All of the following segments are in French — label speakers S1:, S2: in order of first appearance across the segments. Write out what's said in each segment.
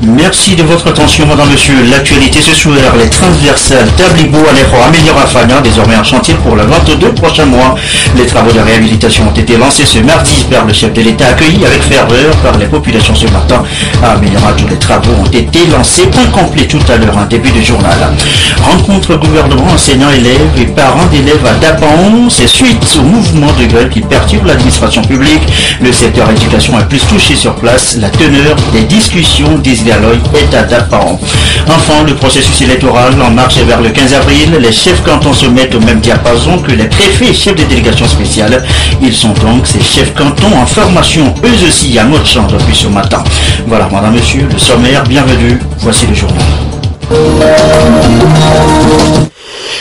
S1: Merci de votre attention, madame, monsieur. L'actualité ce soir, les transversales Tablibo, Alejo, Améliora Fagnan, désormais en chantier pour le 22 prochains mois. Les travaux de réhabilitation ont été lancés ce mardi par le chef de l'État, accueilli avec ferveur par les populations ce matin. À Améliora, tous les travaux ont été lancés. Point complet tout à l'heure, un début de journal. Rencontre gouvernement, enseignants, élèves et parents d'élèves à Dapan. C'est suite au mouvement de grève qui perturbe l'administration publique. Le secteur éducation est plus touché sur place. La teneur des discussions d'Isgaloy est à Dapan. Enfin, le processus électoral en marche vers le 15 avril. Les chefs cantons se mettent au même diapason que les préfets et chefs de délégation spéciale. Ils sont donc ces chefs cantons en formation, eux aussi à notre champ depuis ce matin. Voilà, madame, monsieur, le sommaire, bienvenue. Voici le journal.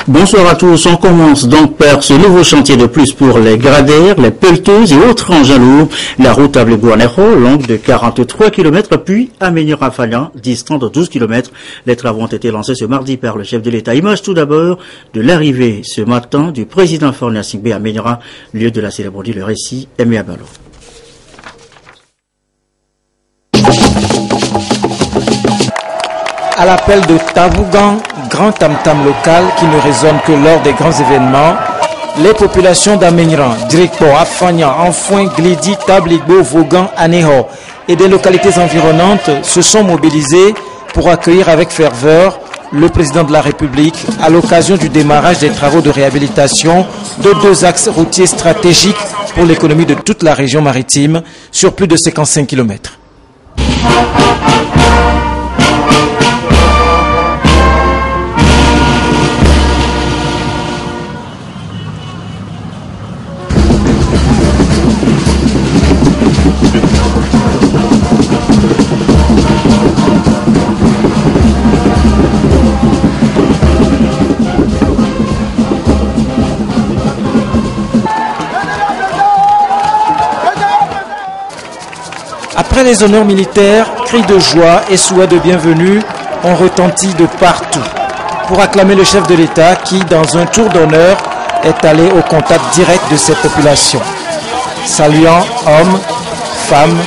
S1: Bonsoir à tous, on commence donc par ce nouveau chantier de plus pour les gradères, les pelleteuses et autres engins lourds. La route Tablibo-Anejo, longue de 43 km, puis Améliora-Fagnan, distant de 12 km. Les travaux ont été lancés ce mardi par le chef de l'État. Image tout d'abord de l'arrivée ce matin du président Fornia Singbe à Améliora, lieu de la cérémonie. Le récit Aimé Abalo.
S2: À l'appel de Tabougan, grand tam-tam local qui ne résonne que lors des grands événements, les populations d'Améniran, Drikpo, Afagnan, Enfouin, Glidi, Tablibo, Vaugan, Aneho et des localités environnantes se sont mobilisées pour accueillir avec ferveur le président de la République à l'occasion du démarrage des travaux de réhabilitation de 2 axes routiers stratégiques pour l'économie de toute la région maritime sur plus de 55 km. Après les honneurs militaires, cris de joie et souhaits de bienvenue ont retenti de partout pour acclamer le chef de l'État qui, dans un tour d'honneur, est allé au contact direct de ces populations. Saluant hommes, femmes,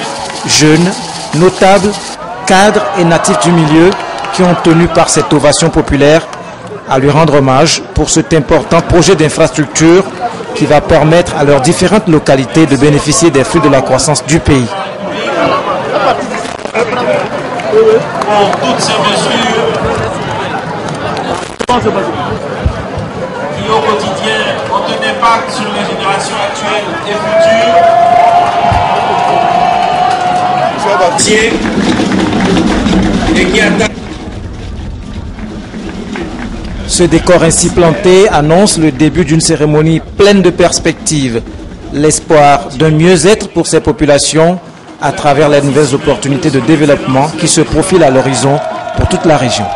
S2: jeunes, notables, cadres et natifs du milieu qui ont tenu par cette ovation populaire à lui rendre hommage pour cet important projet d'infrastructure qui va permettre à leurs différentes localités de bénéficier des fruits de la croissance du pays.
S3: Toutes ces mesures qui au quotidien ont un impact sur les générations actuelles et futures. Et qui attaquent.
S2: Ce décor ainsi planté annonce le début d'une cérémonie pleine de perspectives, l'espoir d'un mieux-être pour ces populations à travers les nouvelles opportunités de développement qui se profilent à l'horizon pour toute la région.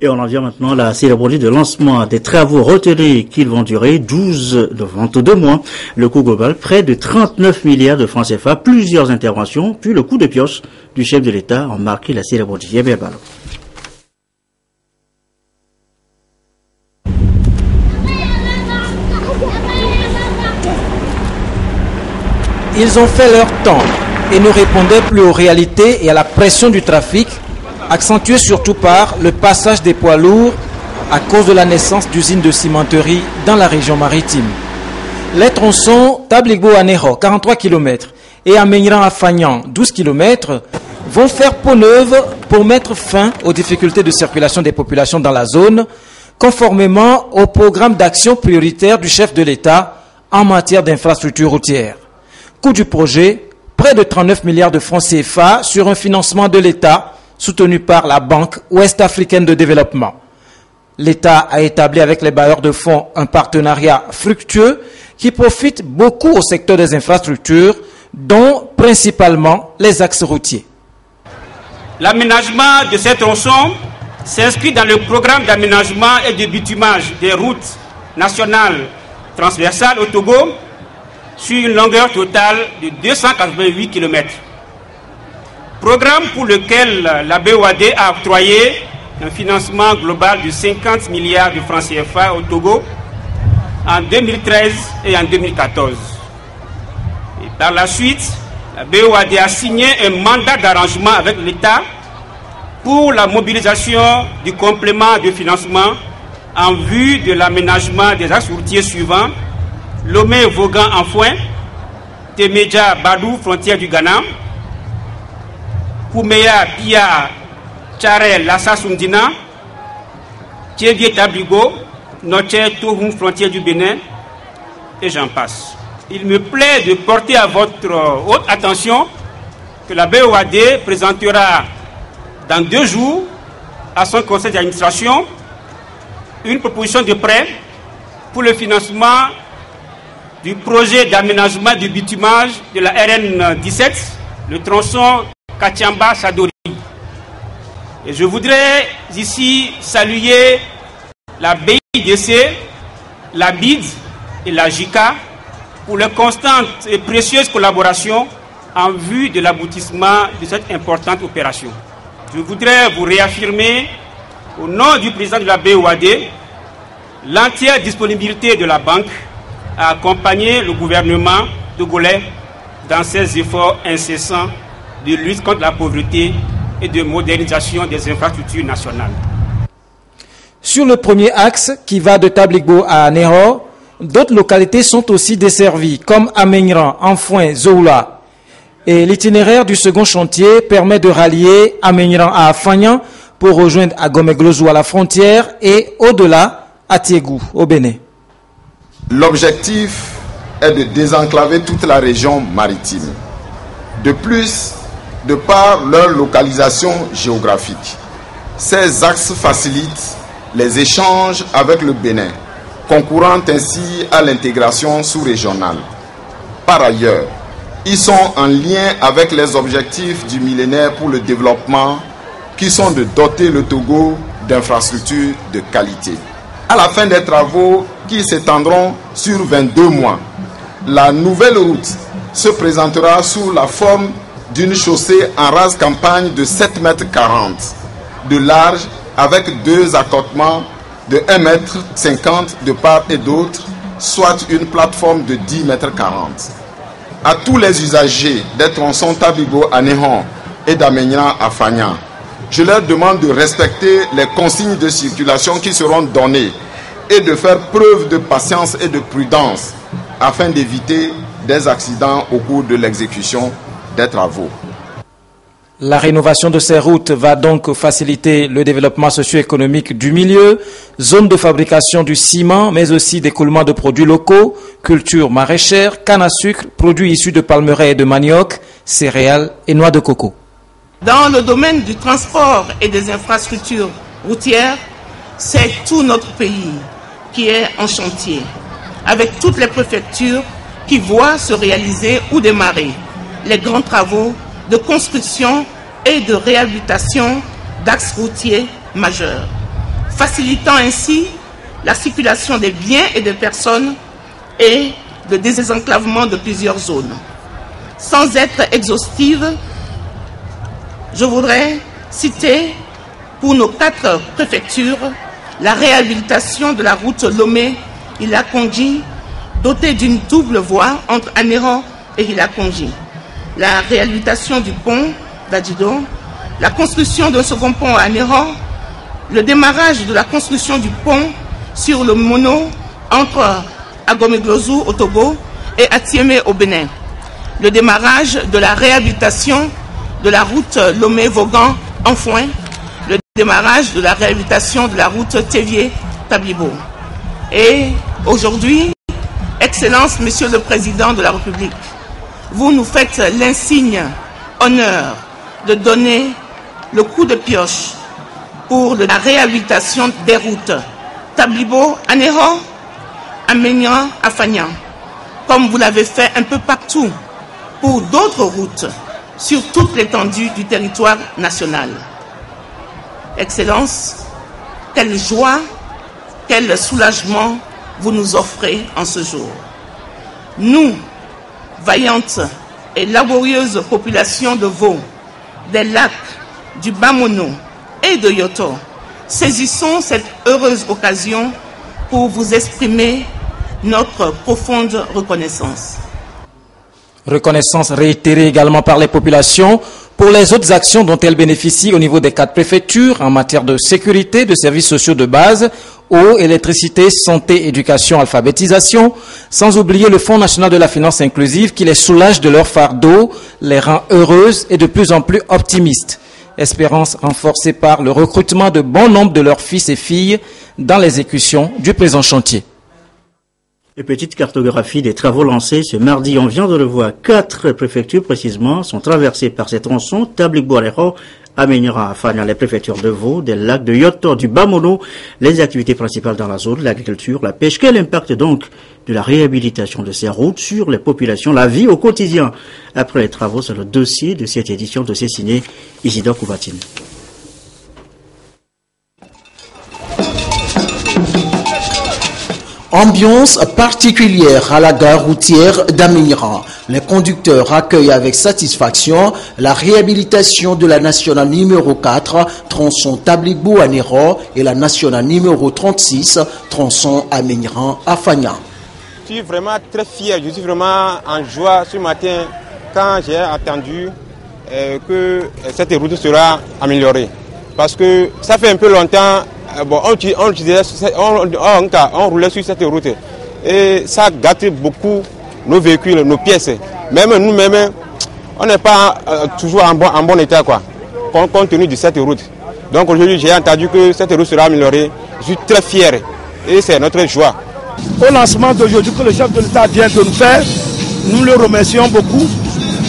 S1: Et on en vient maintenant à la cérémonie de lancement des travaux retenus qu'ils vont durer 22 mois. Le coût global, près de 39 milliards de francs CFA, plusieurs interventions, puis le coup de pioche du chef de l'État ont marqué la cérémonie.
S2: Ils ont fait leur temps et ne répondaient plus aux réalités et à la pression du trafic, accentuée surtout par le passage des poids lourds à cause de la naissance d'usines de cimenterie dans la région maritime. Les tronçons Tablibo-Anejo, 43 km, et Améniran-Afagnan, 12 km, vont faire peau neuve pour mettre fin aux difficultés de circulation des populations dans la zone, conformément au programme d'action prioritaire du chef de l'État en matière d'infrastructures routières. Coût du projet, près de 39 milliards de francs CFA sur un financement de l'État soutenu par la Banque ouest-africaine de développement. L'État a établi avec les bailleurs de fonds un partenariat fructueux qui profite beaucoup au secteur des infrastructures, dont principalement les axes routiers.
S3: L'aménagement de ces tronçons s'inscrit dans le programme d'aménagement et de bitumage des routes nationales transversales au Togo sur une longueur totale de 288 km. Programme pour lequel la BOAD a octroyé un financement global de 50 milliards de francs CFA au Togo en 2013 et en 2014. Et Par la suite, la BOAD a signé un mandat d'arrangement avec l'État pour la mobilisation du complément de financement en vue de l'aménagement des axes routiers suivants: Lomé-Vogan-Anfoin, Temeja Badou, frontière du Ghana, Koumeya Pia Tcharel Lassa Sundina, Tchévier Tabligo, Noche Tohum, frontière du Bénin, et j'en passe. Il me plaît de porter à votre haute attention que la BOAD présentera dans 2 jours à son conseil d'administration une proposition de prêt pour le financement du projet d'aménagement du bitumage de la RN 17, le tronçon Katiamba-Sadori. Et je voudrais ici saluer la BIDC, la BID et la JICA pour leur constante et précieuse collaboration en vue de l'aboutissement de cette importante opération. Je voudrais vous réaffirmer, au nom du président de la BOAD, l'entière disponibilité de la banque à accompagner le gouvernement togolais dans ses efforts incessants de lutte contre la pauvreté et de modernisation des infrastructures nationales.
S2: Sur le premier axe qui va de Tabligbo à Néro, d'autres localités sont aussi desservies, comme Amenyran, Anfoin, Zoula. Et l'itinéraire du second chantier permet de rallier Amenyran à Afagnan pour rejoindre Agomeglozo à la frontière et au-delà à Tiégou, au Bénin.
S4: L'objectif est de désenclaver toute la région maritime. De plus, de par leur localisation géographique, ces axes facilitent les échanges avec le Bénin, concourant ainsi à l'intégration sous-régionale. Par ailleurs, ils sont en lien avec les objectifs du millénaire pour le développement qui sont de doter le Togo d'infrastructures de qualité. À la fin des travaux qui s'étendront sur 22 mois, la nouvelle route se présentera sous la forme d'une chaussée en rase campagne de 7,40 m de large avec 2 accotements de 1,50 m de part et d'autre, soit une plateforme de 10,40 m. À tous les usagers des tronçons Tabligbo à Néhon et d'Amenyran à Afagnan, je leur demande de respecter les consignes de circulation qui seront données et de faire preuve de patience et de prudence afin d'éviter des accidents au cours de l'exécution des travaux.
S2: La rénovation de ces routes va donc faciliter le développement socio-économique du milieu, zone de fabrication du ciment, mais aussi d'écoulement de produits locaux, cultures maraîchères, canne à sucre, produits issus de palmeraies et de manioc, céréales et noix de coco.
S5: Dans le domaine du transport et des infrastructures routières, c'est tout notre pays qui est en chantier, avec toutes les préfectures qui voient se réaliser ou démarrer les grands travaux de construction et de réhabilitation d'axes routiers majeurs, facilitant ainsi la circulation des biens et des personnes et le désenclavement de plusieurs zones. Sans être exhaustive, je voudrais citer pour nos 4 préfectures la réhabilitation de la route Lomé-Ilakonji, dotée d'une double voie entre Anéron et Ilakonji, la réhabilitation du pont d'Adjido, la construction d'un second pont à Anéron, le démarrage de la construction du pont sur le Mono entre Agomeglozo au Togo et Atiémé au Bénin, le démarrage de la réhabilitation de la route Lomé-Vogan-Anfoin, le démarrage de la réhabilitation de la route Thévier-Tablibo. Et aujourd'hui, Excellence, Monsieur le Président de la République, vous nous faites l'insigne honneur de donner le coup de pioche pour la réhabilitation des routes Tablibo, Anéron, Amenyran, Afagnan, comme vous l'avez fait un peu partout pour d'autres routes sur toute l'étendue du territoire national. Excellence, quelle joie, quel soulagement vous nous offrez en ce jour. Nous, vaillante et laborieuse population de Vaud, des lacs, du Bamono et de Yoto, saisissons cette heureuse occasion pour vous exprimer notre profonde reconnaissance.
S2: Reconnaissance réitérée également par les populations pour les autres actions dont elles bénéficient au niveau des 4 préfectures en matière de sécurité, de services sociaux de base, eau, électricité, santé, éducation, alphabétisation, sans oublier le Fonds national de la finance inclusive qui les soulage de leur fardeau, les rend heureuses et de plus en plus optimistes. Espérance renforcée par le recrutement de bon nombre de leurs fils et filles dans l'exécution du présent chantier.
S1: Et petite cartographie des travaux lancés ce mardi. On vient de le voir, 4 préfectures précisément sont traversées par ces tronçons. Tabligbo-Aléro, Amenyera, Afania, les préfectures de Vaud, des lacs de Yoto, du Bamono, les activités principales dans la zone, l'agriculture, la pêche. Quel impact donc de la réhabilitation de ces routes sur les populations, la vie au quotidien? Après les travaux, c'est le dossier de cette édition de signé Isidore Koubatine.
S6: Ambiance particulière à la gare routière d'Amiran. Les conducteurs accueillent avec satisfaction la réhabilitation de la nationale numéro 4, tronçon Tabligbo-Anéro, et la nationale numéro 36, tronçon Amenyran-Afania.
S7: Je suis vraiment très fier, je suis vraiment en joie ce matin quand j'ai entendu que cette route sera améliorée. Parce que ça fait un peu longtemps. Bon, on roulait sur cette route et ça gâte beaucoup nos véhicules, nos pièces. Même nous-mêmes, on n'est pas toujours en bon état, quoi, compte tenu de cette route. Donc aujourd'hui, j'ai entendu que cette route sera améliorée. Je suis très fier et c'est notre joie.
S8: Au lancement d'aujourd'hui que le chef de l'État vient de nous faire, nous le remercions beaucoup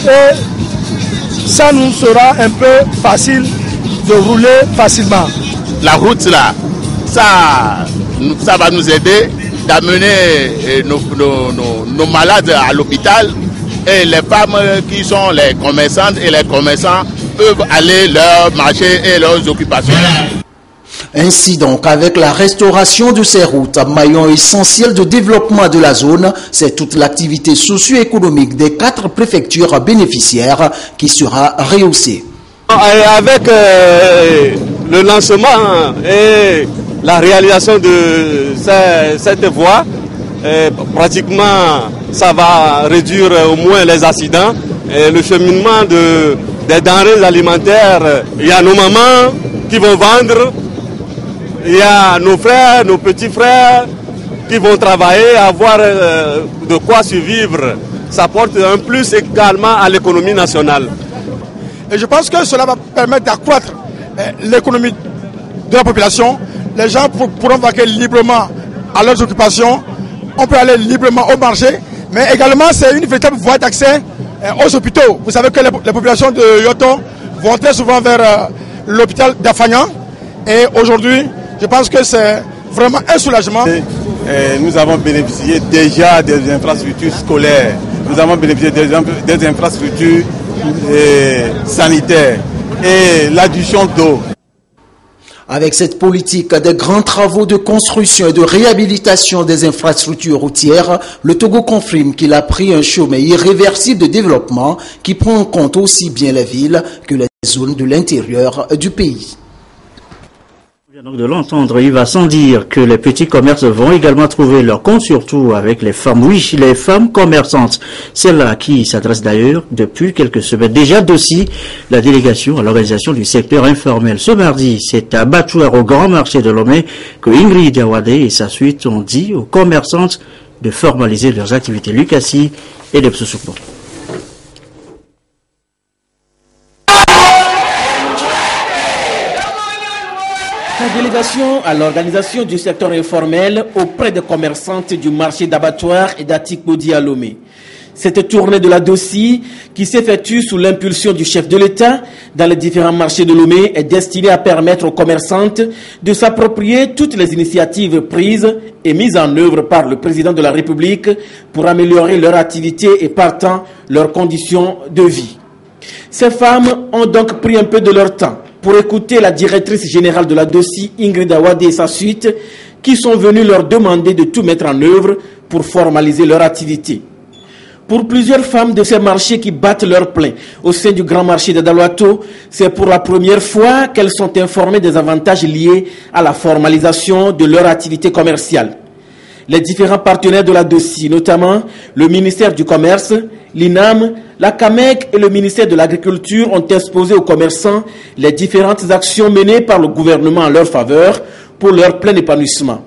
S8: et ça nous sera un peu facile de rouler facilement.
S9: La route là, ça va nous aider d'amener nos malades à l'hôpital et les femmes qui sont les commerçantes et les commerçants peuvent aller leur marché et leurs occupations.
S6: Ainsi donc, avec la restauration de ces routes, maillon essentiel de développement de la zone, c'est toute l'activité socio-économique des 4 préfectures bénéficiaires qui sera rehaussée.
S10: Avec le lancement et la réalisation de cette voie, pratiquement ça va réduire au moins les accidents et le cheminement des denrées alimentaires. Il y a nos mamans qui vont vendre, il y a nos frères, nos petits frères qui vont travailler, avoir de quoi survivre. Ça porte un plus également à l'économie nationale.
S8: Et je pense que cela va permettre d'accroître l'économie de la population. Les gens pourront vaquer librement à leurs occupations. On peut aller librement au marché. Mais également, c'est une véritable voie d'accès aux hôpitaux. Vous savez que les populations de Yoto vont très souvent vers l'hôpital d'Afania. Et aujourd'hui, je pense que c'est vraiment un soulagement.
S11: Nous avons bénéficié déjà des infrastructures scolaires. Nous avons bénéficié des infrastructures sanitaires et l'adduction d'eau.
S6: Avec cette politique des grands travaux de construction et de réhabilitation des infrastructures routières, le Togo confirme qu'il a pris un chemin irréversible de développement qui prend en compte aussi bien les villes que les zones de l'intérieur du pays.
S1: Donc de l'entendre, il va sans dire que les petits commerces vont également trouver leur compte, surtout avec les femmes. Oui, les femmes commerçantes, celles à qui s'adresse d'ailleurs depuis quelques semaines. Déjà d'aussi la délégation à l'organisation du secteur informel. Ce mardi, c'est à Batouar au grand marché de Lomé que Ingrid Awade et sa suite ont dit aux commerçantes de formaliser leurs activités. Lucassi et de Psoussoukbo.
S12: La délégation à l'organisation du secteur informel auprès des commerçantes du marché d'abattoir et d'Atikbodi à Lomé. Cette tournée de la DOCI, qui s'effectue sous l'impulsion du chef de l'État dans les différents marchés de Lomé, est destinée à permettre aux commerçantes de s'approprier toutes les initiatives prises et mises en œuvre par le président de la République pour améliorer leur activité et partant leurs conditions de vie. Ces femmes ont donc pris un peu de leur temps pour écouter la directrice générale de la DOCI, Ingrid Awade et sa suite, qui sont venus leur demander de tout mettre en œuvre pour formaliser leur activité. Pour plusieurs femmes de ces marchés qui battent leur plein au sein du grand marché de Dalouato, c'est pour la première fois qu'elles sont informées des avantages liés à la formalisation de leur activité commerciale. Les différents partenaires de la DOCI, notamment le ministère du Commerce, l'INAM, la CAMEC et le ministère de l'Agriculture, ont exposé aux commerçants les différentes actions menées par le gouvernement en leur faveur pour leur plein épanouissement.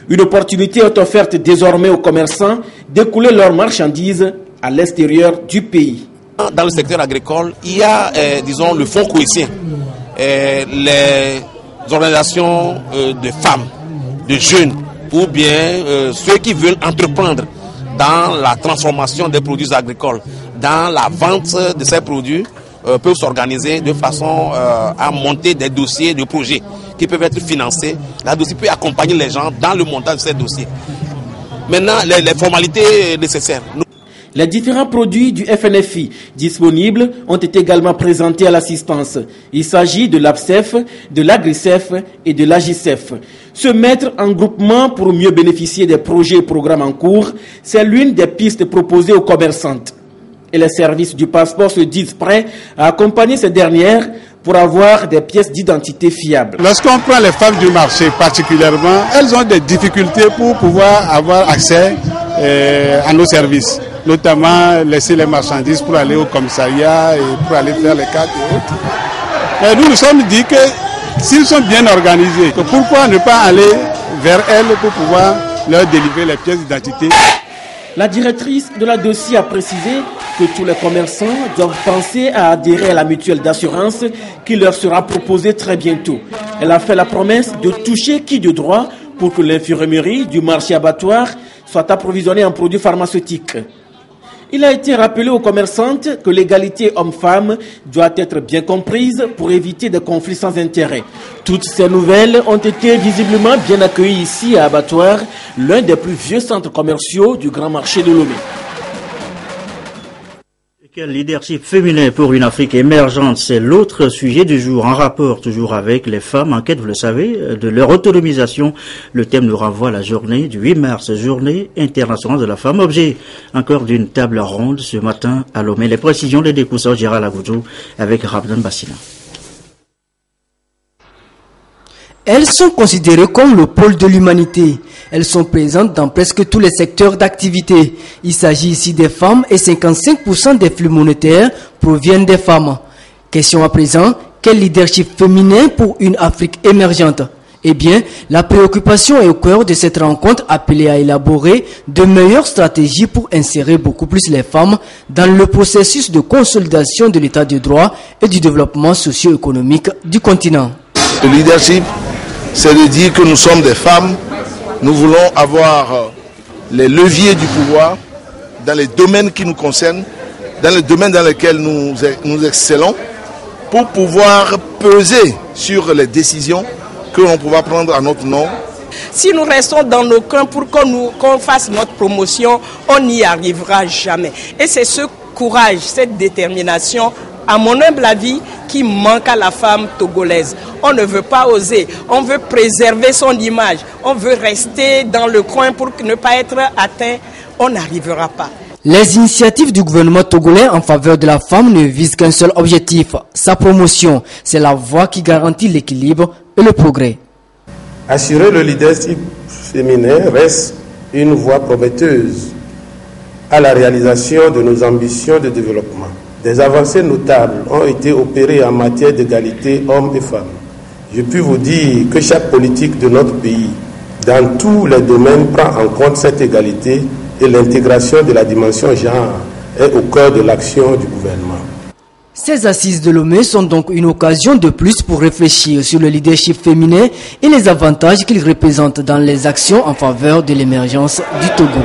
S12: Une opportunité est offerte désormais aux commerçants d'écouler leurs marchandises à l'extérieur du pays.
S13: Dans le secteur agricole, il y a, disons, le fonds cohésien, les organisations de femmes, de jeunes, ou bien ceux qui veulent entreprendre dans la transformation des produits agricoles, dans la vente de ces produits, peuvent s'organiser de façon à monter des dossiers de projets qui peuvent être financés. La dossier peut accompagner les gens dans le montage de ces dossiers. Maintenant, les formalités nécessaires.
S12: Les différents produits du FNFI disponibles ont été également présentés à l'assistance. Il s'agit de l'APSEF, de l'AGRICEF et de l'AGICEF. Se mettre en groupement pour mieux bénéficier des projets et programmes en cours, c'est l'une des pistes proposées aux commerçantes. Et les services du passeport se disent prêts à accompagner ces dernières pour avoir des pièces d'identité fiables.
S11: Lorsqu'on prend les femmes du marché particulièrement, elles ont des difficultés pour pouvoir avoir accès à nos services, notamment laisser les marchandises pour aller au commissariat et pour aller faire les cartes et autres. Mais nous nous sommes dit que s'ils sont bien organisés, pourquoi ne pas aller vers elles pour pouvoir leur délivrer les pièces d'identité.
S12: La directrice de la DOCI a précisé que tous les commerçants doivent penser à adhérer à la mutuelle d'assurance qui leur sera proposée très bientôt. Elle a fait la promesse de toucher qui de droit pour que l'infirmerie du marché abattoir soit approvisionnée en produits pharmaceutiques. Il a été rappelé aux commerçantes que l'égalité homme-femme doit être bien comprise pour éviter des conflits sans intérêt. Toutes ces nouvelles ont été visiblement bien accueillies ici à Abattoir, l'un des plus vieux centres commerciaux du grand marché de Lomé.
S1: Quel leadership féminin pour une Afrique émergente, c'est l'autre sujet du jour, en rapport toujours avec les femmes en quête, vous le savez, de leur autonomisation. Le thème nous renvoie à la journée du 8 mars, journée internationale de la femme, objet encore d'une table ronde ce matin à Lomé. Les précisions des décousseurs Gérald Agoudou avec Rabdan Bassina.
S14: Elles sont considérées comme le pôle de l'humanité. Elles sont présentes dans presque tous les secteurs d'activité. Il s'agit ici des femmes et 55% des flux monétaires proviennent des femmes. Question à présent, quel leadership féminin pour une Afrique émergente? Eh bien, la préoccupation est au cœur de cette rencontre appelée à élaborer de meilleures stratégies pour insérer beaucoup plus les femmes dans le processus de consolidation de l'état de droit et du développement socio-économique du continent.
S15: Le leadership, c'est de dire que nous sommes des femmes. Nous voulons avoir les leviers du pouvoir dans les domaines qui nous concernent, dans les domaines dans lesquels nous excellons, pour pouvoir peser sur les décisions que l'on pourra prendre à notre nom.
S5: Si nous restons dans nos coins pour qu'on fasse notre promotion, on n'y arrivera jamais. Et c'est ce courage, cette détermination, à mon humble avis, qui manque à la femme togolaise. On ne veut pas oser, on veut préserver son image, on veut rester dans le coin pour ne pas être atteint, on n'arrivera pas.
S14: Les initiatives du gouvernement togolais en faveur de la femme ne visent qu'un seul objectif, sa promotion. C'est la voie qui garantit l'équilibre et le progrès.
S16: Assurer le leadership féminin reste une voie prometteuse à la réalisation de nos ambitions de développement. Des avancées notables ont été opérées en matière d'égalité hommes et femmes. Je puis vous dire que chaque politique de notre pays, dans tous les domaines, prend en compte cette égalité et l'intégration de la dimension genre est au cœur de l'action du gouvernement.
S14: Ces assises de Lomé sont donc une occasion de plus pour réfléchir sur le leadership féminin et les avantages qu'il représente dans les actions en faveur de l'émergence du Togo.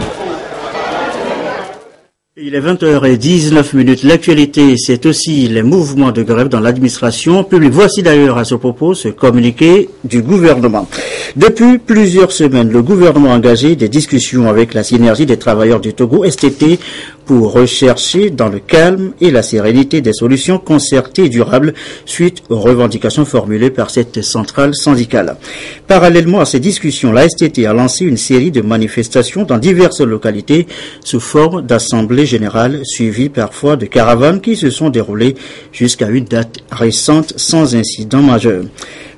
S1: Il est 20h19. L'actualité, c'est aussi les mouvements de grève dans l'administration publique. Voici d'ailleurs à ce propos ce communiqué du gouvernement. Depuis plusieurs semaines, le gouvernement a engagé des discussions avec la synergie des travailleurs du Togo, STT, pour rechercher dans le calme et la sérénité des solutions concertées et durables suite aux revendications formulées par cette centrale syndicale. Parallèlement à ces discussions, la STT a lancé une série de manifestations dans diverses localités sous forme d'assemblées générales suivies parfois de caravanes qui se sont déroulées jusqu'à une date récente sans incident majeur.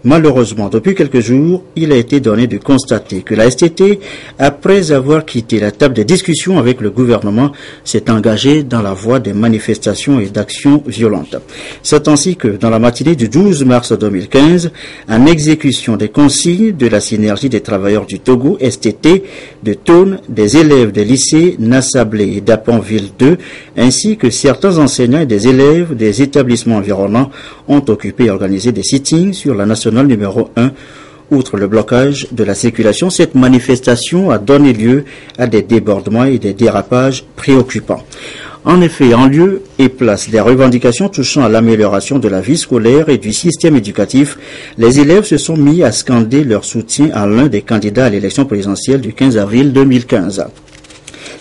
S1: Malheureusement, depuis quelques jours, il a été donné de constater que la STT, après avoir quitté la table de discussion avec le gouvernement, s'est engagée dans la voie des manifestations et d'actions violentes. C'est ainsi que, dans la matinée du 12 mars 2015, en exécution des consignes de la synergie des travailleurs du Togo, STT, de Tone, des élèves des lycées Nassablé et d'Aponville 2, ainsi que certains enseignants et des élèves des établissements environnants ont occupé et organisé des sittings sur la nationale numéro 1. Outre le blocage de la circulation, cette manifestation a donné lieu à des débordements et des dérapages préoccupants. En effet, en lieu et place des revendications touchant à l'amélioration de la vie scolaire et du système éducatif, les élèves se sont mis à scander leur soutien à l'un des candidats à l'élection présidentielle du 15 avril 2015.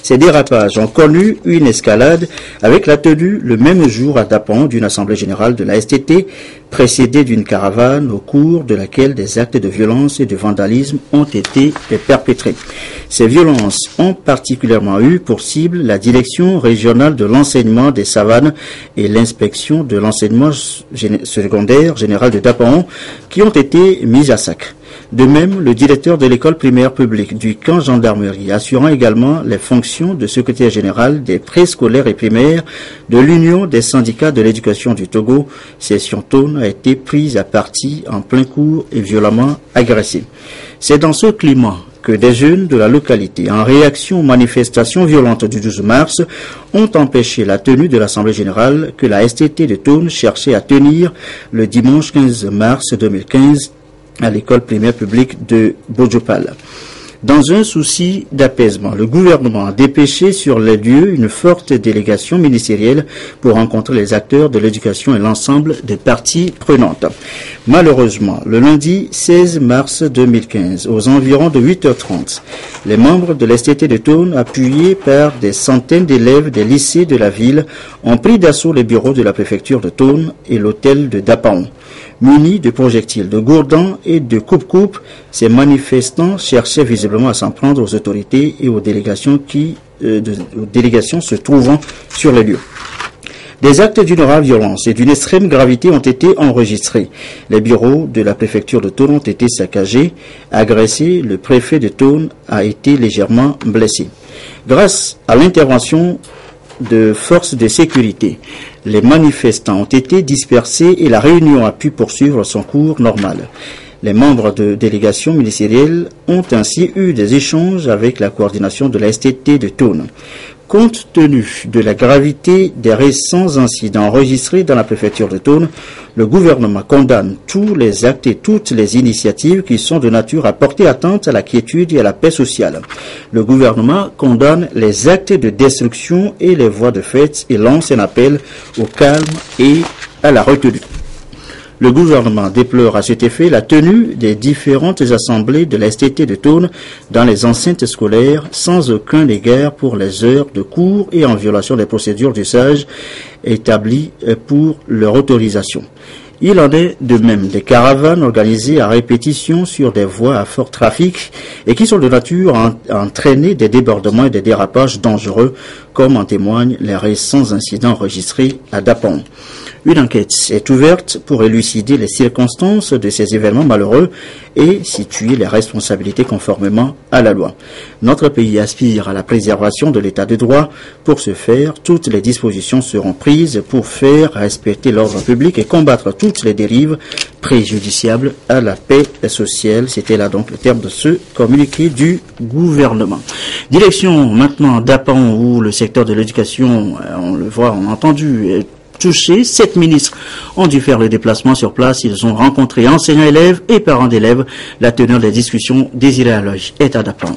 S1: Ces dérapages ont connu une escalade avec la tenue le même jour à Dapon d'une assemblée générale de la STT, précédée d'une caravane au cours de laquelle des actes de violence et de vandalisme ont été perpétrés. Ces violences ont particulièrement eu pour cible la direction régionale de l'enseignement des Savanes et l'inspection de l'enseignement secondaire général de Dapon qui ont été mises à sac. De même, le directeur de l'école primaire publique du camp gendarmerie, assurant également les fonctions de secrétaire général des préscolaires et primaires de l'Union des syndicats de l'éducation du Togo, session Tone, a été prise à partie en plein cours et violemment agressée. C'est dans ce climat que des jeunes de la localité, en réaction aux manifestations violentes du 12 mars, ont empêché la tenue de l'Assemblée générale que la STT de Tone cherchait à tenir le dimanche 15 mars 2015 à l'école primaire publique de Bodjopal. Dans un souci d'apaisement, le gouvernement a dépêché sur les lieux une forte délégation ministérielle pour rencontrer les acteurs de l'éducation et l'ensemble des parties prenantes. Malheureusement, le lundi 16 mars 2015, aux environs de 8h30, les membres de l'STT de Tone, appuyés par des centaines d'élèves des lycées de la ville, ont pris d'assaut les bureaux de la préfecture de Tone et l'hôtel de Dapaon. Munis de projectiles, de gourdins et de coupe-coupe, ces manifestants cherchaient visiblement à s'en prendre aux autorités et aux délégations se trouvant sur les lieux. Des actes d'une rare violence et d'une extrême gravité ont été enregistrés. Les bureaux de la préfecture de Tone ont été saccagés, agressés. Le préfet de Tone a été légèrement blessé. Grâce à l'intervention de forces de sécurité, les manifestants ont été dispersés et la réunion a pu poursuivre son cours normal. Les membres de délégations ministérielles ont ainsi eu des échanges avec la coordination de la STT de Tone. Compte tenu de la gravité des récents incidents enregistrés dans la préfecture de Tone, le gouvernement condamne tous les actes et toutes les initiatives qui sont de nature à porter atteinte à la quiétude et à la paix sociale. Le gouvernement condamne les actes de destruction et les voies de fait et lance un appel au calme et à la retenue. Le gouvernement déplore à cet effet la tenue des différentes assemblées de la STT de Tone dans les enceintes scolaires sans aucun égard pour les heures de cours et en violation des procédures d'usage établies pour leur autorisation. Il en est de même des caravanes organisées à répétition sur des voies à fort trafic et qui sont de nature à entraîner des débordements et des dérapages dangereux, comme en témoignent les récents incidents enregistrés à Dapon. Une enquête est ouverte pour élucider les circonstances de ces événements malheureux et situer les responsabilités conformément à la loi. Notre pays aspire à la préservation de l'état de droit. Pour ce faire, toutes les dispositions seront prises pour faire respecter l'ordre public et combattre toutes les dérives préjudiciables à la paix sociale. C'était là donc le terme de ce communiqué du gouvernement. Direction maintenant d'Apan où le secteur de l'éducation, on le voit, on a entendu, touché. 7 ministres ont dû faire le déplacement sur place. Ils ont rencontré enseignants, élèves et parents d'élèves. La teneur des discussions, Désiré Aloy, est à Dapon.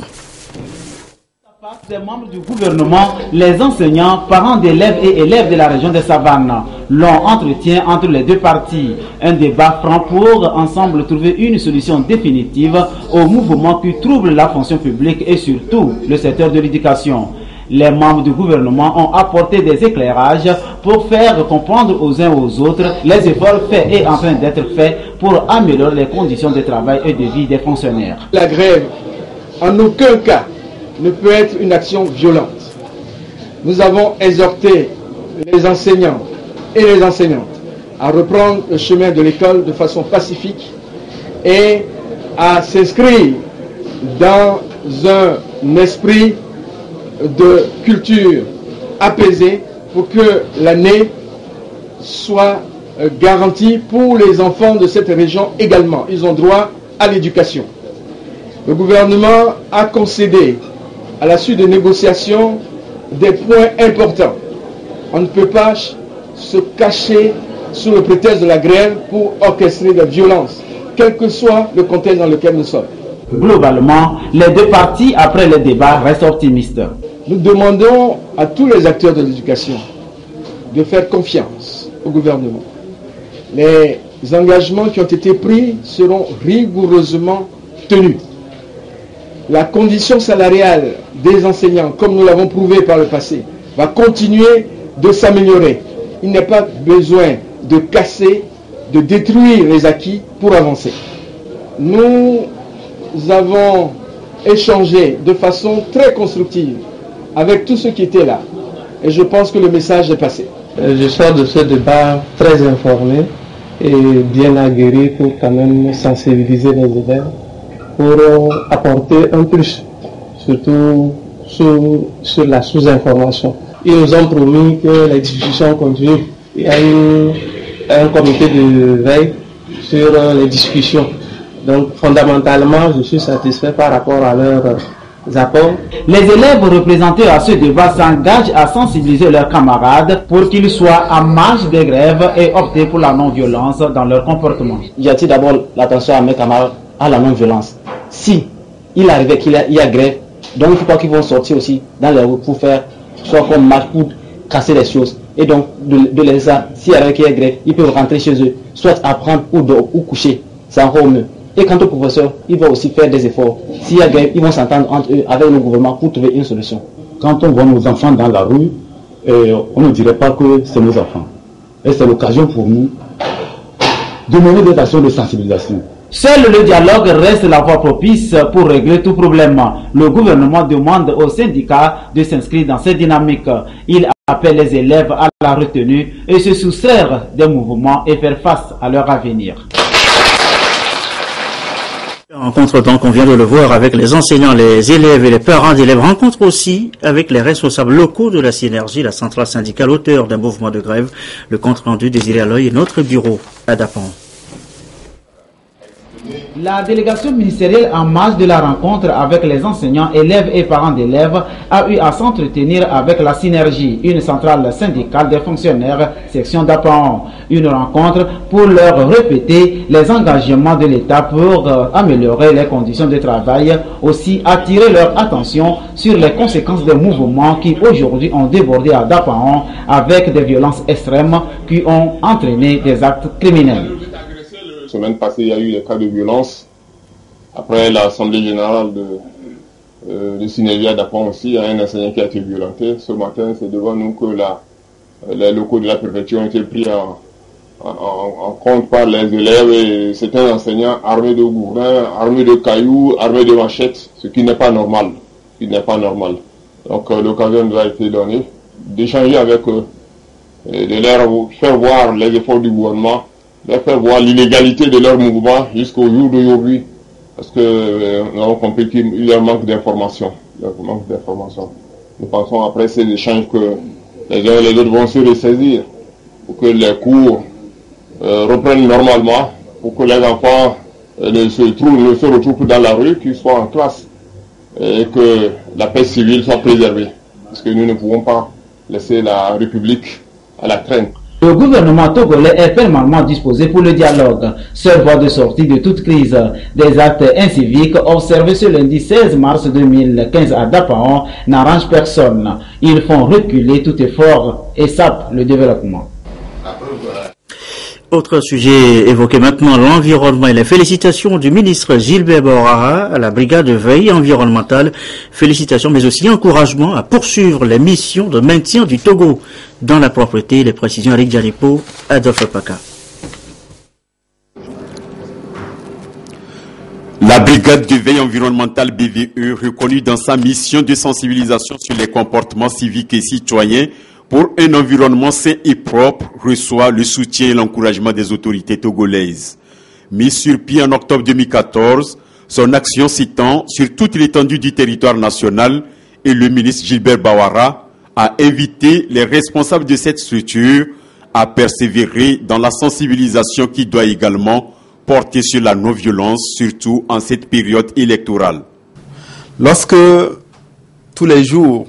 S2: Des membres du gouvernement, les enseignants, parents d'élèves et élèves de la région des Savanes. Long entretien entre les deux parties. Un débat franc pour ensemble trouver une solution définitive au mouvement qui trouble la fonction publique et surtout le secteur de l'éducation. Les membres du gouvernement ont apporté des éclairages pour faire comprendre aux uns aux autres les efforts faits et en train d'être faits pour améliorer les conditions de travail et de vie des fonctionnaires.
S17: La grève, en aucun cas, ne peut être une action violente. Nous avons exhorté les enseignants et les enseignantes à reprendre le chemin de l'école de façon pacifique et à s'inscrire dans un esprit de culture apaisée pour que l'année soit garantie pour les enfants de cette région également. Ils ont droit à l'éducation. Le gouvernement a concédé à la suite de négociations des points importants. On ne peut pas se cacher sous le prétexte de la grève pour orchestrer la violence, quel que soit le contexte dans lequel nous sommes.
S2: Globalement, les deux parties, après le débat, restent optimistes.
S17: Nous demandons à tous les acteurs de l'éducation de faire confiance au gouvernement. Les engagements qui ont été pris seront rigoureusement tenus. La condition salariale des enseignants, comme nous l'avons prouvé par le passé, va continuer de s'améliorer. Il n'y a pas besoin de casser, de détruire les acquis pour avancer. Nous avons échangé de façon très constructive avec tous ceux qui étaient là. Et je pense que le message est passé.
S16: Je sors de ce débat très informé et bien aguerri pour quand même sensibiliser les élèves, pour apporter un plus, surtout sur la sous-information. Ils nous ont promis que les discussions continuent. Il y a un comité de veille sur les discussions. Donc fondamentalement, je suis satisfait par rapport à leurs apports.
S2: Les élèves représentés à ce débat s'engagent à sensibiliser leurs camarades pour qu'ils soient en marge des grèves et opter pour la non-violence dans leur comportement.
S18: J'attire d'abord l'attention à mes camarades à la non-violence. Si il arrivait qu'il y a grève, donc il faut pas qu'ils vont sortir aussi dans les rues pour faire soit comme marche pour casser les choses. Et donc de laisser ça, s'il arrive qu'il y a grève, ils peuvent rentrer chez eux, soit apprendre ou coucher. C'est encore mieux. Et quant au professeur, il va aussi faire des efforts. S'il y a grève, ils vont s'entendre entre eux avec le gouvernement pour trouver une solution.
S19: Quand on voit nos enfants dans la rue, on ne dirait pas que c'est nos enfants. Et c'est l'occasion pour nous de mener des actions de sensibilisation.
S2: Seul le dialogue reste la voie propice pour régler tout problème. Le gouvernement demande aux syndicats de s'inscrire dans cette dynamique. Il appelle les élèves à la retenue et se soustraire des mouvements et faire face à leur avenir.
S1: Rencontre donc, on vient de le voir, avec les enseignants, les élèves et les parents d'élèves. Rencontre aussi avec les responsables locaux de la Synergie, la centrale syndicale auteur d'un mouvement de grève. Le compte rendu désiré à l'œil et notre bureau à Dapan.
S2: La délégation ministérielle en marge de la rencontre avec les enseignants, élèves et parents d'élèves a eu à s'entretenir avec la Synergie, une centrale syndicale des fonctionnaires section d'Apan. Une rencontre pour leur répéter les engagements de l'État pour améliorer les conditions de travail, aussi attirer leur attention sur les conséquences des mouvements qui aujourd'hui ont débordé à Dapan avec des violences extrêmes qui ont entraîné des actes criminels.
S20: La semaine passée, il y a eu des cas de violence. Après l'Assemblée générale de Synergie à Dapan aussi, il y a un enseignant qui a été violenté. Ce matin, c'est devant nous que les locaux de la préfecture ont été pris en compte par les élèves. Et c'est un enseignant armé de gourdins, armé de cailloux, armé de machettes, ce qui n'est pas normal. Donc l'occasion nous a été donnée d'échanger avec eux, de leur faire voir les efforts du gouvernement, de faire voir l'illégalité de leur mouvement jusqu'au jour d'aujourd'hui, parce que nous avons compris qu'il y a un manque d'information. Nous pensons après ces échanges que les uns et les autres vont se ressaisir pour que les cours reprennent normalement, pour que les enfants ne se retrouvent plus dans la rue, qu'ils soient en classe et que la paix civile soit préservée, parce que nous ne pouvons pas laisser la République à la traîne.
S2: Le gouvernement togolais est fermement disposé pour le dialogue, seule voie de sortie de toute crise. Des actes inciviques observés ce lundi 16 mars 2015 à Dapan n'arrangent personne. Ils font reculer tout effort et sapent le développement.
S1: Autre sujet évoqué maintenant, l'environnement et les félicitations du ministre Gilbert Borara à la brigade de veille environnementale. Félicitations mais aussi encouragement à poursuivre les missions de maintien du Togo dans la propreté. Les précisions avec Jalipo, Adolphe Paka.
S21: La brigade de veille environnementale BVE, reconnue dans sa mission de sensibilisation sur les comportements civiques et citoyens pour un environnement sain et propre, reçoit le soutien et l'encouragement des autorités togolaises. mis sur pied en octobre 2014, son action s'étend sur toute l'étendue du territoire national et le ministre Gilbert Bawara a invité les responsables de cette structure à persévérer dans la sensibilisation qui doit également porter sur la non-violence, surtout en cette période électorale.
S3: Lorsque tous les jours,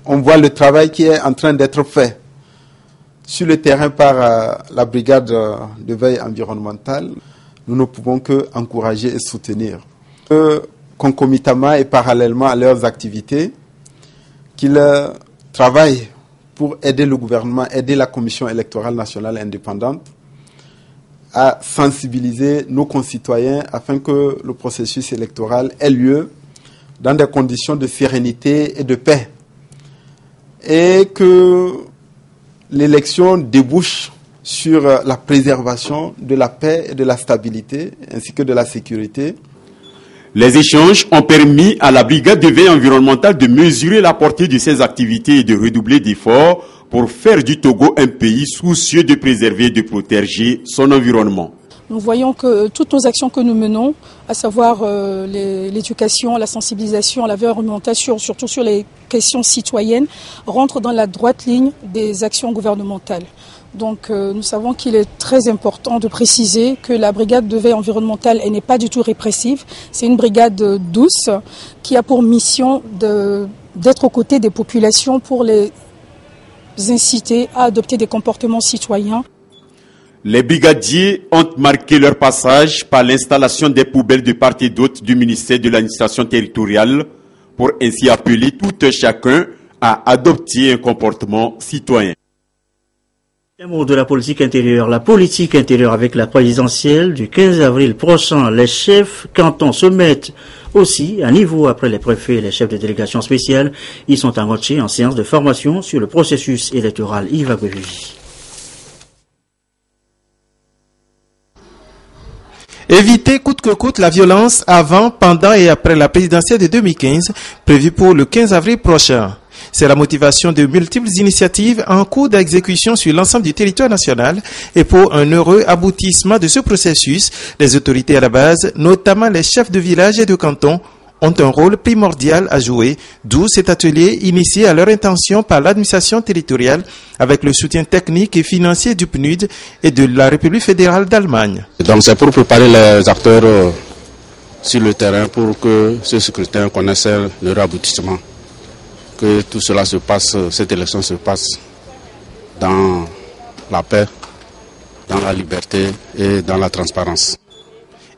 S3: on voit le travail qui est en train d'être fait sur le terrain par la brigade de veille environnementale, nous ne pouvons que encourager et soutenir. Concomitamment et parallèlement à leurs activités, qu'ils travaillent pour aider le gouvernement, aider la Commission électorale nationale indépendante à sensibiliser nos concitoyens afin que le processus électoral ait lieu dans des conditions de sérénité et de paix. Et que l'élection débouche sur la préservation de la paix et de la stabilité, ainsi que de la sécurité.
S21: Les échanges ont permis à la brigade de veille environnementale de mesurer la portée de ses activités et de redoubler d'efforts pour faire du Togo un pays soucieux de préserver et de protéger son environnement.
S22: Nous voyons que toutes nos actions que nous menons, à savoir l'éducation, la sensibilisation, la veille environnementale, surtout sur les questions citoyennes, rentrent dans la droite ligne des actions gouvernementales. Donc nous savons qu'il est très important de préciser que la brigade de veille environnementale n'est pas du tout répressive. C'est une brigade douce qui a pour mission d'être aux côtés des populations pour les inciter à adopter des comportements citoyens.
S21: Les brigadiers ont marqué leur passage par l'installation des poubelles de part et d'autre du ministère de l'administration territoriale pour ainsi appeler tout un chacun à adopter un comportement citoyen.
S1: Un mot de la politique intérieure. La politique intérieure avec la présidentielle du 15 avril prochain. Les chefs cantons se mettent aussi à niveau après les préfets et les chefs de délégation spéciale. Ils sont engagés en séance de formation sur le processus électoral. Yves Guévugi.
S2: Éviter coûte que coûte la violence avant, pendant et après la présidentielle de 2015, prévue pour le 15 avril prochain. C'est la motivation de multiples initiatives en cours d'exécution sur l'ensemble du territoire national et pour un heureux aboutissement de ce processus, les autorités à la base, notamment les chefs de village et de canton, ont un rôle primordial à jouer, d'où cet atelier initié à leur intention par l'administration territoriale avec le soutien technique et financier du PNUD et de la République fédérale d'Allemagne.
S23: Donc c'est pour préparer les acteurs sur le terrain pour que ce scrutin connaisse leur aboutissement. Que tout cela se passe, cette élection se passe dans la paix, dans la liberté et dans la transparence.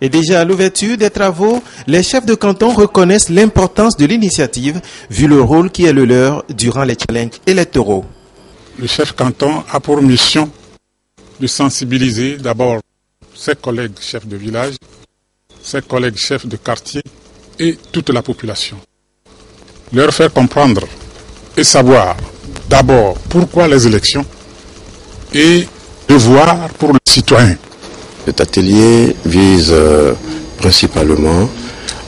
S2: Et déjà à l'ouverture des travaux, les chefs de canton reconnaissent l'importance de l'initiative, vu le rôle qui est le leur durant les challenges électoraux.
S24: Le chef canton a pour mission de sensibiliser d'abord ses collègues chefs de village, ses collègues chefs de quartier et toute la population. Leur faire comprendre et savoir d'abord pourquoi les élections et devoir pour le citoyen.
S25: Cet atelier vise principalement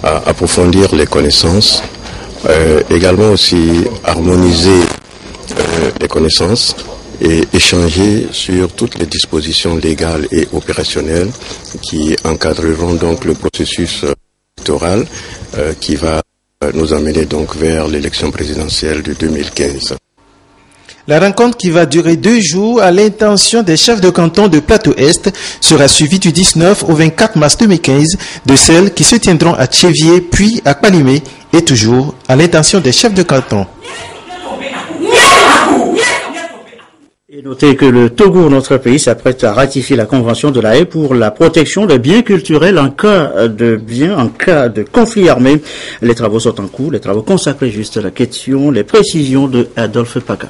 S25: à approfondir les connaissances, également aussi harmoniser les connaissances et échanger sur toutes les dispositions légales et opérationnelles qui encadreront donc le processus électoral qui va nous amener donc vers l'élection présidentielle de 2015.
S2: La rencontre qui va durer 2 jours à l'intention des chefs de canton de Plateau-Est sera suivie du 19 au 24 mars 2015 de celles qui se tiendront à Tchévier puis à Palimé et toujours à l'intention des chefs de canton.
S1: Et notez que le Togo, notre pays, s'apprête à ratifier la convention de La Haye pour la protection des biens culturels en cas de conflit armé. Les travaux sont en cours, les travaux consacrés juste à la question, les précisions de Adolphe Paca.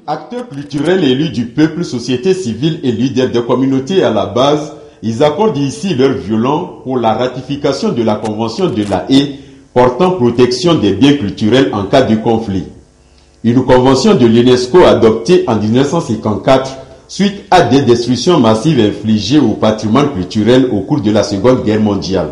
S21: Acteurs culturels élus du peuple, société civile et leaders de communautés à la base, ils accordent ici leur violon pour la ratification de la convention de La Haye portant protection des biens culturels en cas de conflit. Une convention de l'UNESCO adoptée en 1954 suite à des destructions massives infligées au patrimoine culturel au cours de la Seconde Guerre mondiale.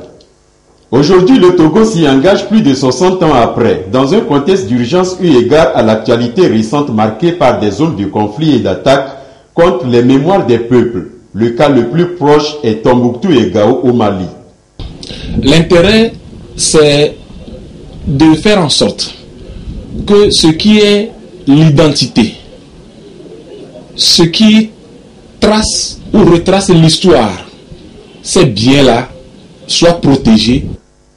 S21: Aujourd'hui, le Togo s'y engage plus de 60 ans après, dans un contexte d'urgence eu égard à l'actualité récente marquée par des zones de conflit et d'attaque contre les mémoires des peuples. Le cas le plus proche est Tombouctou et Gao au Mali.
S4: L'intérêt, c'est de faire en sorte que ce qui est l'identité, ce qui trace ou retrace l'histoire, ces biens-là soient protégés.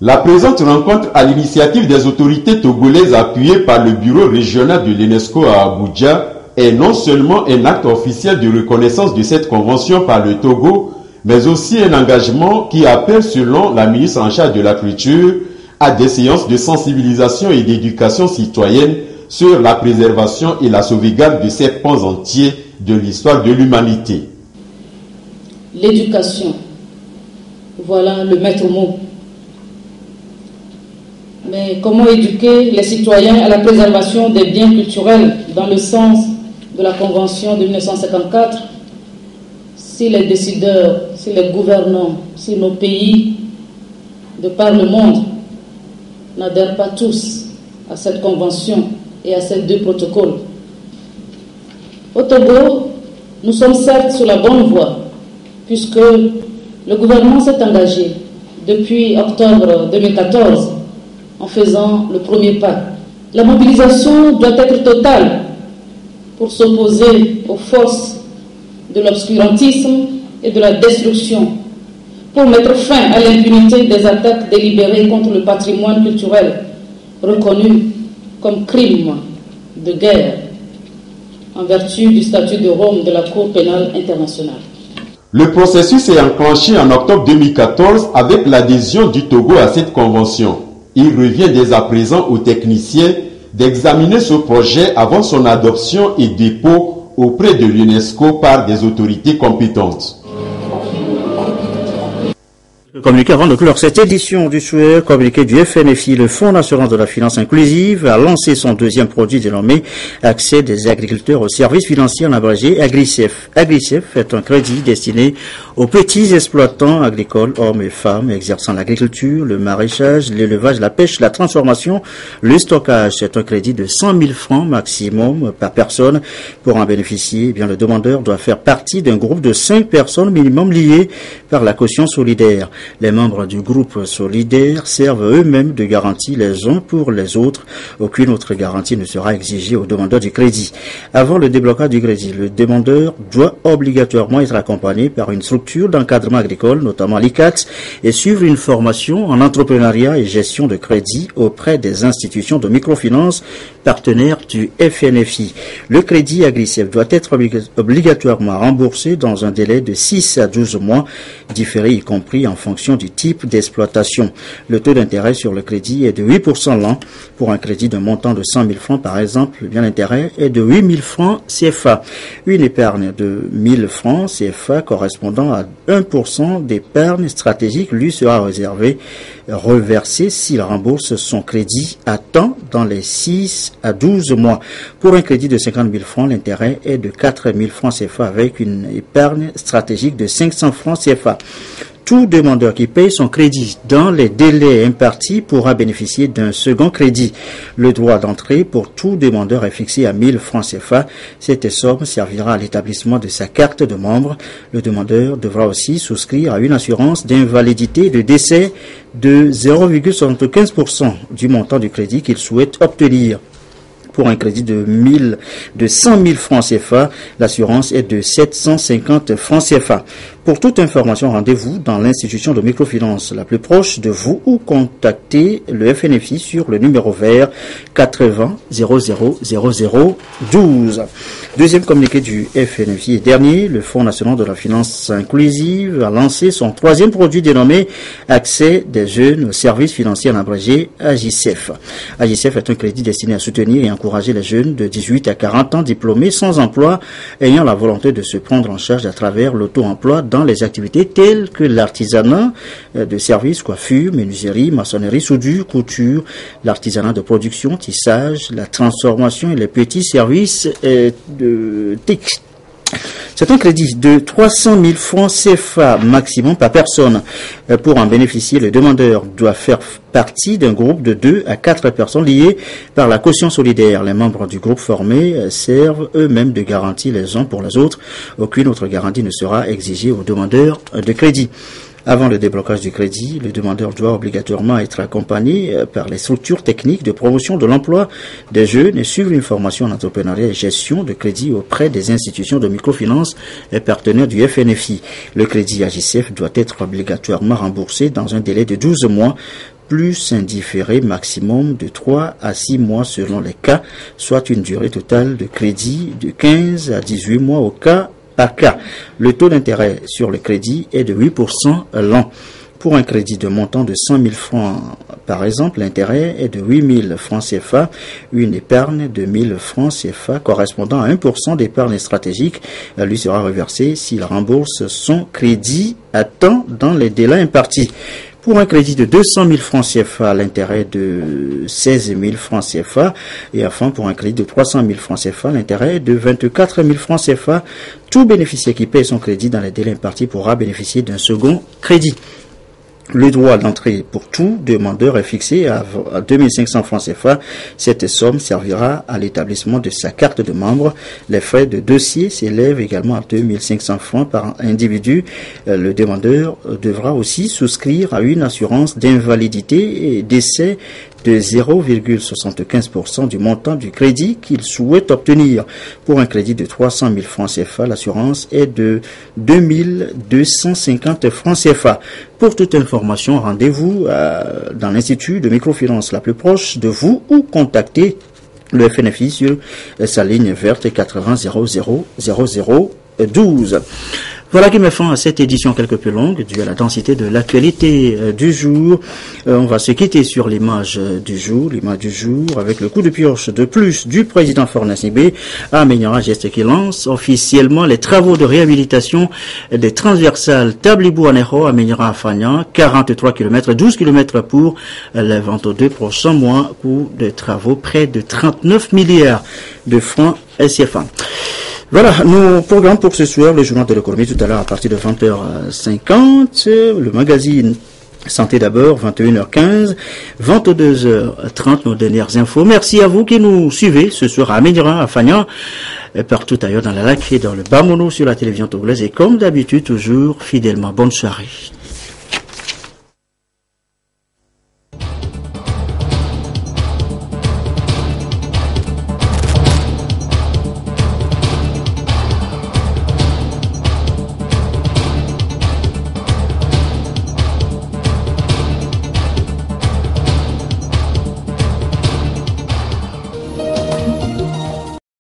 S21: La présente rencontre à l'initiative des autorités togolaises appuyées par le bureau régional de l'UNESCO à Abuja est non seulement un acte officiel de reconnaissance de cette convention par le Togo, mais aussi un engagement qui appelle, selon la ministre en charge de la culture, à des séances de sensibilisation et d'éducation citoyenne sur la préservation et la sauvegarde de ces pans entiers de l'histoire de l'humanité.
S7: L'éducation, voilà le maître mot. Mais comment éduquer les citoyens à la préservation des biens culturels dans le sens de la Convention de 1954 si les décideurs, si les gouvernants, si nos pays de par le monde n'adhèrent pas tous à cette convention et à ces deux protocoles? Au Togo, nous sommes certes sur la bonne voie, puisque le gouvernement s'est engagé depuis octobre 2014 en faisant le premier pas. La mobilisation doit être totale pour s'opposer aux forces de l'obscurantisme et de la destruction, pour mettre fin à l'impunité des attaques délibérées contre le patrimoine culturel reconnu comme crime de guerre en vertu du statut de Rome de la Cour pénale internationale.
S21: Le processus est enclenché en octobre 2014 avec l'adhésion du Togo à cette convention. Il revient dès à présent aux techniciens d'examiner ce projet avant son adoption et dépôt auprès de l'UNESCO par des autorités compétentes.
S1: Communiqué avant de clore cette édition du soir, communiqué du FNFI, le Fonds national de la finance inclusive a lancé son deuxième produit dénommé Accès des agriculteurs aux services financiers en abrégé AgriCEF. AgriCEF est un crédit destiné aux petits exploitants agricoles, hommes et femmes, exerçant l'agriculture, le maraîchage, l'élevage, la pêche, la transformation, le stockage. C'est un crédit de 100 000 francs maximum par personne. Pour en bénéficier, le demandeur doit faire partie d'un groupe de 5 personnes minimum liées par la caution solidaire. Les membres du groupe solidaire servent eux-mêmes de garantie les uns pour les autres. Aucune autre garantie ne sera exigée aux demandeurs du crédit. Avant le déblocage du crédit, le demandeur doit obligatoirement être accompagné par une structure d'encadrement agricole, notamment l'ICAT, et suivre une formation en entrepreneuriat et gestion de crédit auprès des institutions de microfinance partenaires du FNFI. Le crédit AgriCEF doit être obligatoirement remboursé dans un délai de 6 à 12 mois, différé y compris en fonction du type d'exploitation. Le taux d'intérêt sur le crédit est de 8% l'an. Pour un crédit d'un montant de 100 000 francs, par exemple, l'intérêt est de 8 000 francs CFA. Une épargne de 1 000 francs CFA correspondant à 1% d'épargne stratégique lui sera reversée s'il rembourse son crédit à temps dans les 6 à 12 mois. Pour un crédit de 50 000 francs, l'intérêt est de 4 000 francs CFA avec une épargne stratégique de 500 francs CFA. Tout demandeur qui paye son crédit dans les délais impartis pourra bénéficier d'un second crédit. Le droit d'entrée pour tout demandeur est fixé à 1 000 francs CFA. Cette somme servira à l'établissement de sa carte de membre. Le demandeur devra aussi souscrire à une assurance d'invalidité et de décès de 0,75% du montant du crédit qu'il souhaite obtenir. Pour un crédit de 100 000 francs CFA, l'assurance est de 750 francs CFA. Pour toute information, rendez-vous dans l'institution de microfinance la plus proche de vous ou contactez le FNFI sur le numéro vert 80 00 00 12. Deuxième communiqué du FNFI et dernier, le Fonds national de la finance inclusive a lancé son troisième produit dénommé Accès des jeunes aux services financiers en abrégé AGCEF. AGCEF est un crédit destiné à soutenir et encourager les jeunes de 18 à 40 ans diplômés sans emploi ayant la volonté de se prendre en charge à travers l'auto-emploi dans les activités telles que l'artisanat de services, coiffure, menuiserie, maçonnerie, soudure, couture, l'artisanat de production, tissage, la transformation et les petits services C'est un crédit de 300 000 francs CFA maximum par personne. Pour en bénéficier, le demandeur doit faire partie d'un groupe de 2 à 4 personnes liées par la caution solidaire. Les membres du groupe formé servent eux-mêmes de garantie les uns pour les autres. Aucune autre garantie ne sera exigée aux demandeurs de crédit. Avant le déblocage du crédit, le demandeur doit obligatoirement être accompagné par les structures techniques de promotion de l'emploi des jeunes et suivre une formation en entrepreneuriat et gestion de crédit auprès des institutions de microfinance et partenaires du FNFI. Le crédit AJCF doit être obligatoirement remboursé dans un délai de 12 mois plus un différé maximum de 3 à 6 mois selon les cas, soit une durée totale de crédit de 15 à 18 mois au cas par cas. Le taux d'intérêt sur le crédit est de 8% l'an. Pour un crédit de montant de 100 000 francs, par exemple, l'intérêt est de 8 000 francs CFA, une épargne de 1 000 francs CFA correspondant à 1% d'épargne stratégique lui sera reversée s'il rembourse son crédit à temps dans les délais impartis. Pour un crédit de 200 000 francs CFA, l'intérêt est de 16 000 francs CFA. Et enfin, pour un crédit de 300 000 francs CFA, l'intérêt est de 24 000 francs CFA. Tout bénéficiaire qui paye son crédit dans les délais impartis pourra bénéficier d'un second crédit. Le droit d'entrée pour tout demandeur est fixé à 2 500 francs CFA. Cette somme servira à l'établissement de sa carte de membre. Les frais de dossier s'élèvent également à 2 500 francs par individu. Le demandeur devra aussi souscrire à une assurance d'invalidité et décès de 0,75% du montant du crédit qu'il souhaite obtenir. Pour un crédit de 300 000 francs CFA, l'assurance est de 2 250 francs CFA. Pour toute information, rendez-vous dans l'Institut de microfinance la plus proche de vous ou contactez le FNFI sur sa ligne verte 80 00 0012. Voilà qui met fin à cette édition quelque peu longue due à la densité de l'actualité du jour. On va se quitter sur l'image du jour avec le coup de pioche de plus du président Fornasibé à Méniara Geste qui lance officiellement les travaux de réhabilitation des transversales Tablibou-Anéro à Méniara-Afagnan, 43 km, 12 km pour les 22 prochains mois, coût de travaux près de 39 milliards de francs CFA. Voilà, nos programmes pour ce soir, le journal de l'économie tout à l'heure à partir de 20h50, le magazine Santé d'abord, 21h15, 22h30, nos dernières infos. Merci à vous qui nous suivez ce soir à Méniara, à Fagnan, et partout ailleurs dans la lac et dans le Bamono sur la télévision togolaise. Et comme d'habitude, toujours fidèlement, bonne soirée.